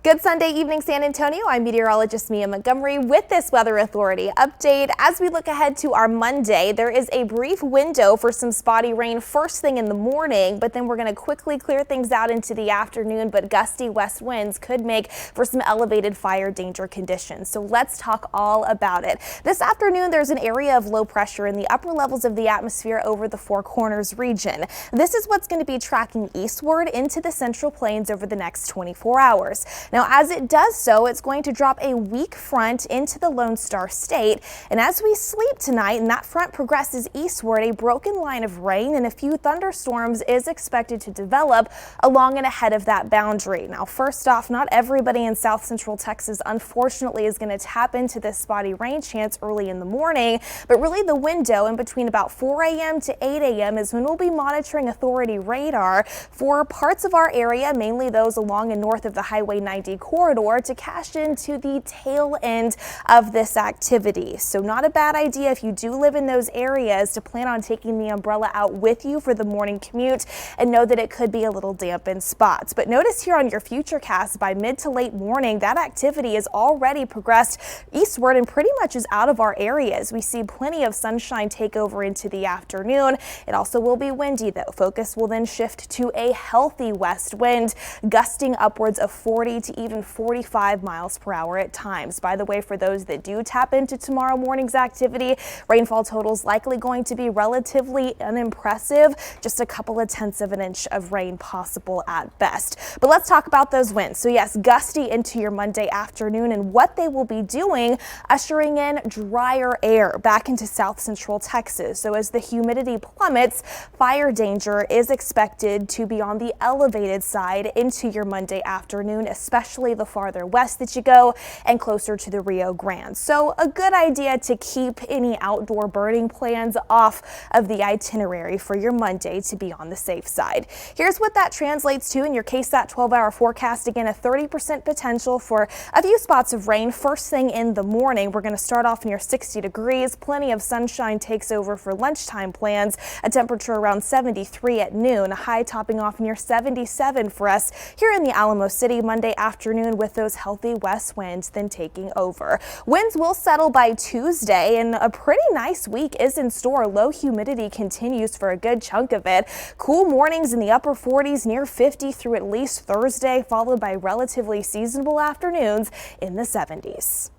Good Sunday evening, San Antonio. I'm meteorologist Mia Montgomery with this Weather Authority update. As we look ahead to our Monday, there is a brief window for some spotty rain first thing in the morning, but then we're going to quickly clear things out into the afternoon. But gusty west winds could make for some elevated fire danger conditions. So let's talk all about it. This afternoon, there's an area of low pressure in the upper levels of the atmosphere over the Four Corners region. This is what's going to be tracking eastward into the Central Plains over the next 24 hours. Now, as it does so, it's going to drop a weak front into the Lone Star State. And as we sleep tonight and that front progresses eastward, a broken line of rain and a few thunderstorms is expected to develop along and ahead of that boundary. Now, first off, not everybody in South Central Texas, unfortunately, is going to tap into this spotty rain chance early in the morning. But really the window in between about 4 a.m. to 8 a.m. is when we'll be monitoring authority radar for parts of our area, mainly those along and north of the Highway 90 corridor, to cash into the tail end of this activity. So not a bad idea if you do live in those areas to plan on taking the umbrella out with you for the morning commute and know that it could be a little damp in spots. But notice here on your futurecast, by mid to late morning, that activity has already progressed eastward and pretty much is out of our areas. We see plenty of sunshine take over into the afternoon. It also will be windy though. Focus will then shift to a healthy west wind, gusting upwards of 40 to even 45 miles per hour at times. By the way, for those that do tap into tomorrow morning's activity, rainfall totals likely going to be relatively unimpressive, just a couple of tenths of an inch of rain possible at best. But let's talk about those winds. So yes, gusty into your Monday afternoon, and what they will be doing, ushering in drier air back into South Central Texas. So as the humidity plummets, fire danger is expected to be on the elevated side into your Monday afternoon, especially the farther west that you go and closer to the Rio Grande. So a good idea to keep any outdoor burning plans off of the itinerary for your Monday to be on the safe side. Here's what that translates to in your KSAT 12-hour forecast. Again, a 30% potential for a few spots of rain first thing in the morning. We're going to start off near 60 degrees. Plenty of sunshine takes over for lunchtime plans. A temperature around 73 at noon. A high topping off near 77 for us here in the Alamo City Monday afternoon, with those healthy west winds then taking over. Winds will settle by Tuesday, and a pretty nice week is in store. Low humidity continues for a good chunk of it. Cool mornings in the upper 40s, near 50 through at least Thursday, followed by relatively seasonable afternoons in the 70s.